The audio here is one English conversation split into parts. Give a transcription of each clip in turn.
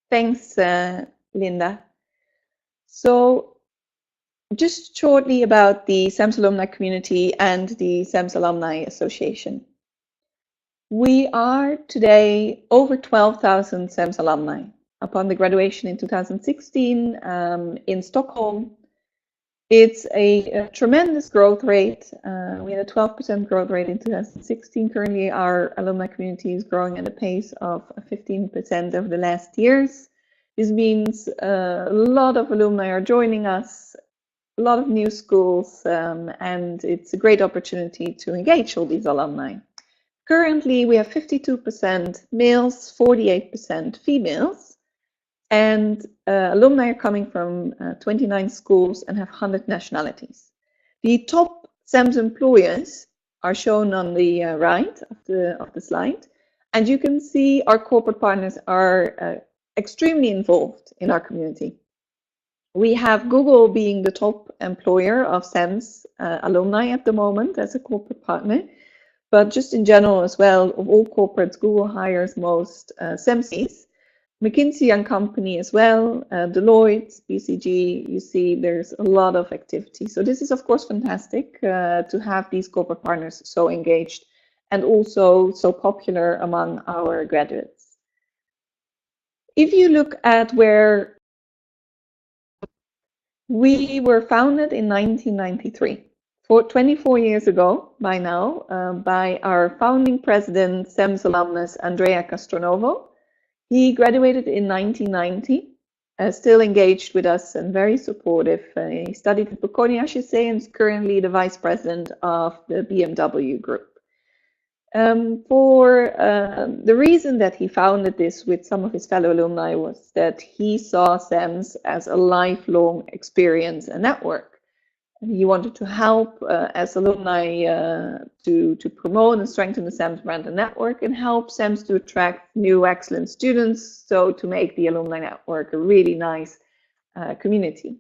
Thanks, Linda. So just shortly about the CEMS alumni community and the CEMS Alumni Association. We are today over 12,000 CEMS alumni. Upon the graduation in 2016 in Stockholm, it's a tremendous growth rate. We had a 12% growth rate in 2016. Currently, our alumni community is growing at a pace of 15% over the last years. This means a lot of alumni are joining us, a lot of new schools, and it's a great opportunity to engage all these alumni. Currently, we have 52% males, 48% females, and alumni are coming from 29 schools and have 100 nationalities. The top CEMS employers are shown on the right of the slide, and you can see our corporate partners are extremely involved in our community. We have Google being the top employer of CEMS alumni at the moment as a corporate partner, but just in general as well, of all corporates, Google hires most CEMSies. McKinsey & Company as well, Deloitte, BCG, you see there's a lot of activity. So this is of course fantastic to have these corporate partners so engaged and also so popular among our graduates. If you look at where we were founded in 1993, 24 years ago by now, by our founding president, CEMS alumnus Andrea Castronovo. He graduated in 1990, still engaged with us and very supportive. He studied at Alumni Association and is currently the vice president of the BMW Group. The reason that he founded this with some of his fellow alumni was that he saw CEMS as a lifelong experience and network. He wanted to help as alumni to promote and strengthen the CEMS brand and network and help CEMS to attract new excellent students, so to make the alumni network a really nice community.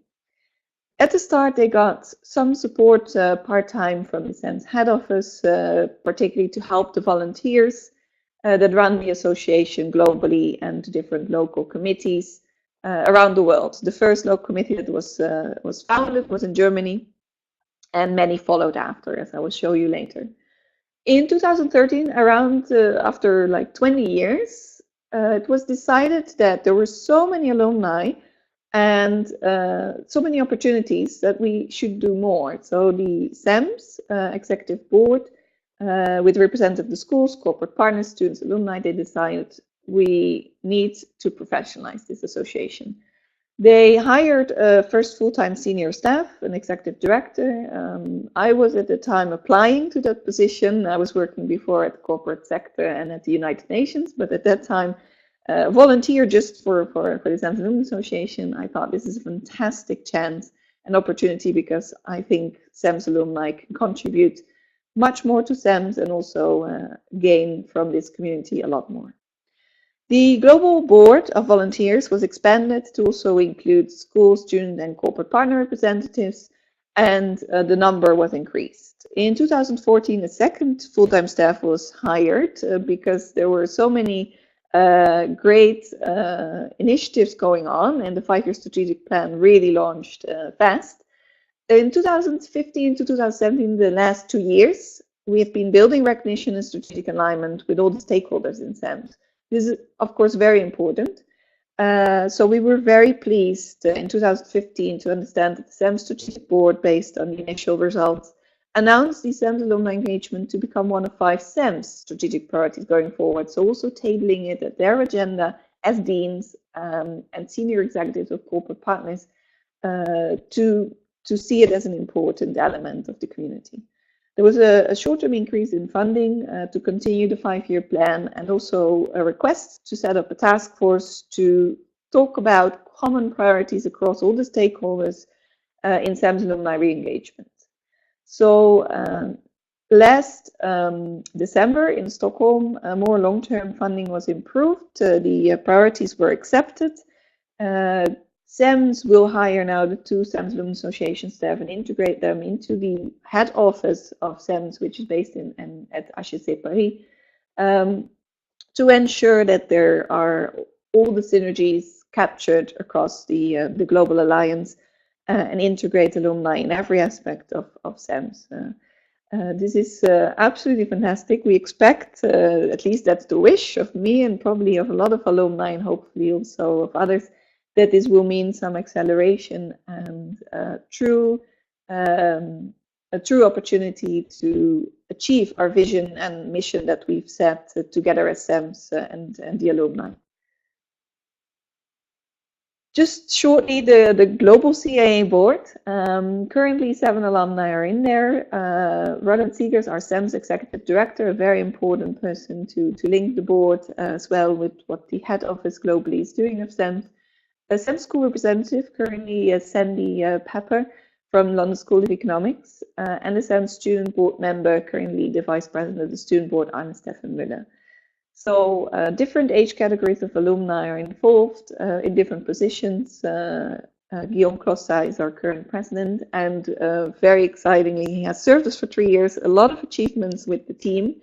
At the start, they got some support part-time from the CEMS head office, particularly to help the volunteers that run the association globally and different local committees around the world. The first local committee that was founded was in Germany, and many followed after, as I will show you later. In 2013, around after like 20 years, it was decided that there were so many alumni and so many opportunities that we should do more. So the CEMS executive board, with representatives of the schools, corporate partners, students, alumni, they decided we need to professionalize this association. They hired a first full-time senior staff, an executive director. I was at the time applying to that position. I was working before at the corporate sector and at the United Nations, but at that time, volunteer just for the CEMS Alumni Association. I thought this is a fantastic chance and opportunity because I think CEMS alumni can contribute much more to CEMS and also gain from this community a lot more. The global board of volunteers was expanded to also include school, student, and corporate partner representatives, and the number was increased. In 2014, a second full-time staff was hired because there were so many great initiatives going on, and the 5-year strategic plan really launched fast. In 2015 to 2017, the last 2 years, we have been building recognition and strategic alignment with all the stakeholders in CEMS. This is, of course, very important. So we were very pleased in 2015 to understand that the CEMS Strategic Board, based on the initial results, announced the CEMS alumni engagement to become one of 5 CEMS strategic priorities going forward. So also tabling it at their agenda as deans and senior executives of corporate partners to see it as an important element of the community. There was a short-term increase in funding to continue the 5-year plan, and also a request to set up a task force to talk about common priorities across all the stakeholders in CEMS alumni re-engagement. So last December in Stockholm, more long-term funding was improved. The priorities were accepted. CEMS will hire now the 2 CEMS Alumni Association staff and integrate them into the head office of CEMS, which is based at HEC Paris, to ensure that there are all the synergies captured across the Global Alliance and integrate alumni in every aspect of CEMS. This is absolutely fantastic. We expect, at least that's the wish of me and probably of a lot of alumni and hopefully also of others, that this will mean some acceleration and a true opportunity to achieve our vision and mission that we've set together as CEMS and the alumni. Just shortly, the global CAA board. Currently, 7 alumni are in there. Roland Siegers, our CEMS executive director, a very important person to link the board as well with what the head office globally is doing of CEMS. A CEMS school representative, currently Sandy Pepper from London School of Economics, and a CEMS student board member, currently the vice president of the student board, Anne-Stefan Müller. So different age categories of alumni are involved in different positions. Guillaume Clossa is our current president, and very excitingly, he has served us for 3 years, a lot of achievements with the team.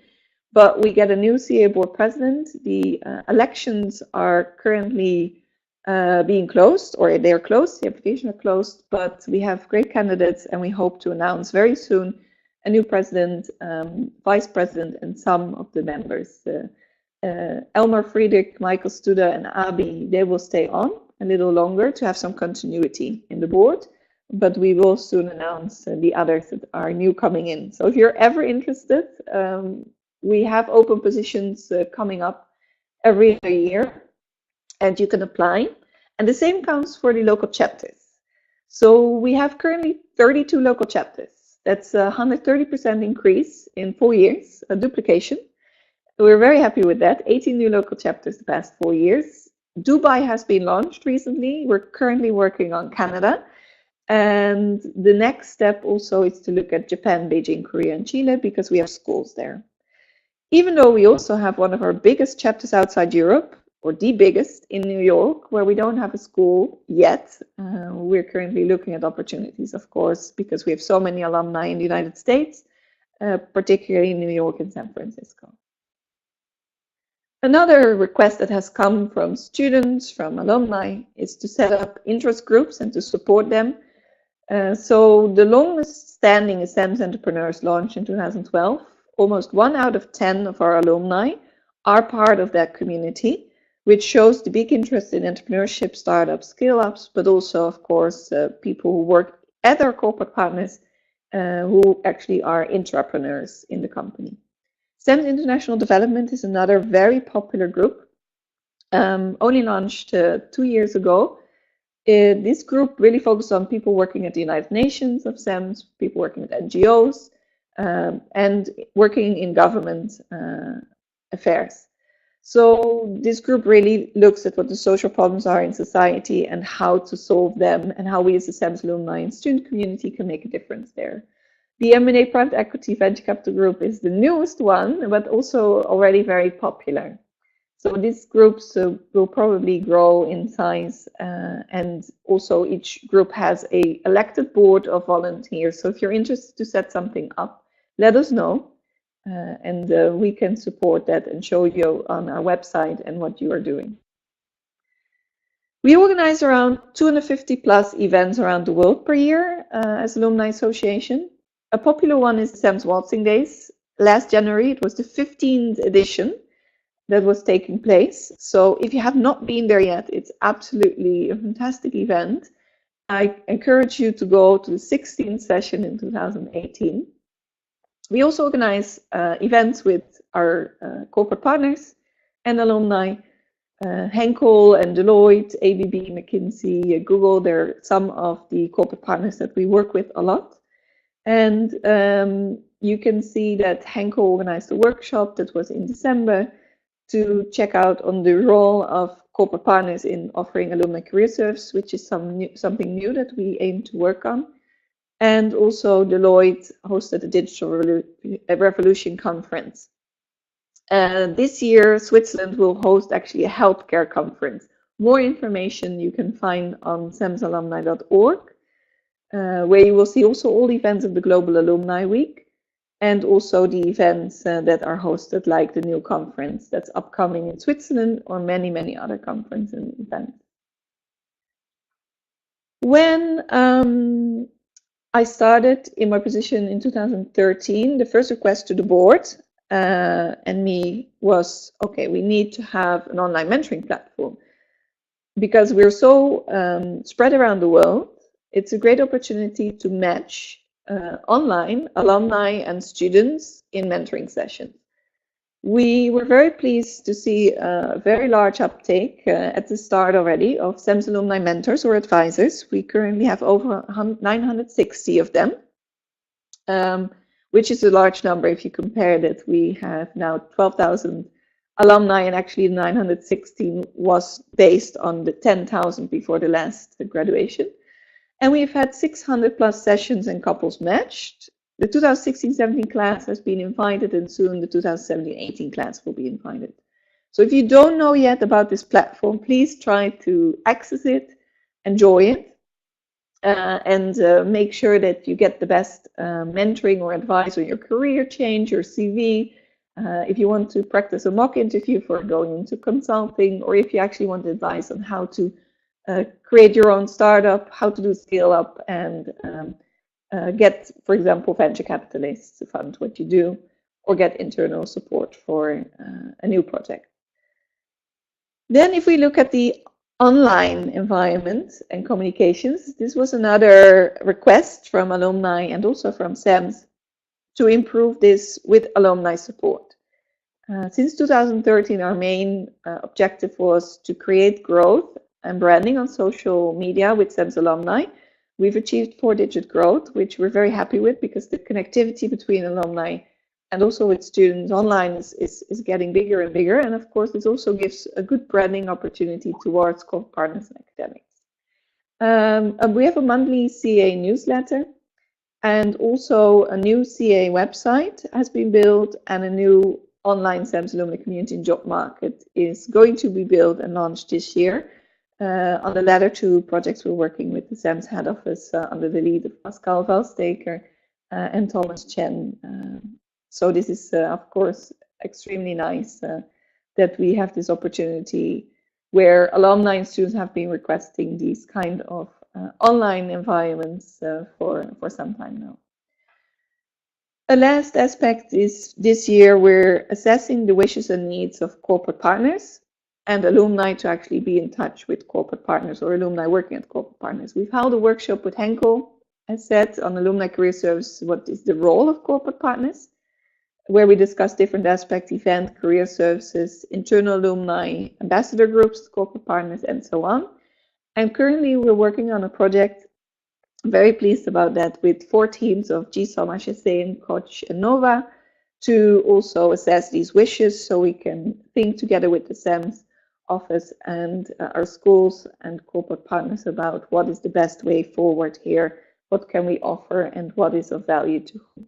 But we get a new CA board president. The elections are currently being closed, or they're closed, the applications are closed, but we have great candidates and we hope to announce very soon a new president, vice president, and some of the members. Elmar Friedrich, Michael Studa, and Abi, they will stay on a little longer to have some continuity in the board, but we will soon announce the others that are new coming in. So if you're ever interested, we have open positions coming up every other year, and you can apply. And the same counts for the local chapters. So we have currently 32 local chapters. That's a 130% increase in 4 years, a duplication. We're very happy with that. 18 new local chapters the past 4 years. Dubai has been launched recently. We're currently working on Canada. And the next step also is to look at Japan, Beijing, Korea, and Chile, because we have schools there. Even though we also have one of our biggest chapters outside Europe, or the biggest in New York, where we don't have a school yet. We're currently looking at opportunities, of course, because we have so many alumni in the United States, particularly in New York and San Francisco. Another request that has come from students, from alumni, is to set up interest groups and to support them. So the longest standing CEMS Entrepreneurs launched in 2012. Almost 1 out of 10 of our alumni are part of that community, which shows the big interest in entrepreneurship, startups, scale-ups, but also, of course, people who work at our corporate partners who actually are intrapreneurs in the company. CEMS International Development is another very popular group, only launched 2 years ago. This group really focuses on people working at the United Nations of CEMS, people working at NGOs, and working in government affairs. So this group really looks at what the social problems are in society and how to solve them, and how we as a CEMS alumni and student community can make a difference there. The M&A Private Equity Venture Capital Group is the newest one, but also already very popular. So these groups will probably grow in size, and also each group has an elected board of volunteers. So if you're interested to set something up, let us know, and we can support that and show you on our website and what you are doing. We organize around 250 plus events around the world per year as Alumni Association. A popular one is the CEMS Waltzing Days. Last January, it was the 15th edition that was taking place. So if you have not been there yet, it's absolutely a fantastic event. I encourage you to go to the 16th session in 2018. We also organize events with our corporate partners and alumni, Henkel and Deloitte, ABB, McKinsey, Google. They're some of the corporate partners that we work with a lot. And you can see that Henkel organized a workshop that was in December to check out on the role of corporate partners in offering alumni career service, which is something new that we aim to work on. And also Deloitte hosted a Digital Revolution conference. This year, Switzerland will host actually a healthcare conference. More information you can find on cemsalumni.org. Where you will see also all the events of the Global Alumni Week, and also the events that are hosted, like the new conference that's upcoming in Switzerland, or many, many other conferences and events. When I started in my position in 2013, the first request to the board and me was, okay, we need to have an online mentoring platform because we're so spread around the world. It's a great opportunity to match online alumni and students in mentoring sessions. We were very pleased to see a very large uptake at the start already of CEMS alumni mentors or advisors. We currently have over 960 of them, which is a large number if you compare that. We have now 12,000 alumni, and actually 916 was based on the 10,000 before the last graduation. And we've had 600 plus sessions and couples matched. The 2016-17 class has been invited, and soon the 2017-18 class will be invited. So if you don't know yet about this platform, please try to access it, enjoy it, and make sure that you get the best mentoring or advice on your career change, your CV. If you want to practice a mock interview for going into consulting, or if you actually want advice on how to create your own startup, how to do scale up, and get, for example, venture capitalists to fund what you do, or get internal support for a new project. Then if we look at the online environment and communications, this was another request from alumni and also from CEMS to improve this with alumni support. Since 2013, our main objective was to create growth and branding on social media with CEMS alumni. We've achieved 4-digit growth, which we're very happy with because the connectivity between alumni and also with students online is getting bigger and bigger. And of course, this also gives a good branding opportunity towards corporate partners and academics. We have a monthly CA newsletter, and also a new CA website has been built, and a new online CEMS alumni community and job market is going to be built and launched this year. On the latter two projects, we're working with the CEMS head office under the lead of Pascal Valsteker and Thomas Chen. So this is, of course, extremely nice that we have this opportunity where alumni and students have been requesting these kind of online environments for some time now. A last aspect is this year we're assessing the wishes and needs of corporate partners and alumni to actually be in touch with corporate partners or alumni working at corporate partners. We've held a workshop with Henkel, as said, on alumni career service, what is the role of corporate partners, where we discuss different aspects, event, career services, internal alumni, ambassador groups, corporate partners, and so on. And currently we're working on a project, I'm very pleased about that, with 4 teams of GSOM, HSA, and Koch and Nova to also assess these wishes so we can think together with the CEMS office and our schools and corporate partners about what is the best way forward here, what can we offer, and what is of value to whom.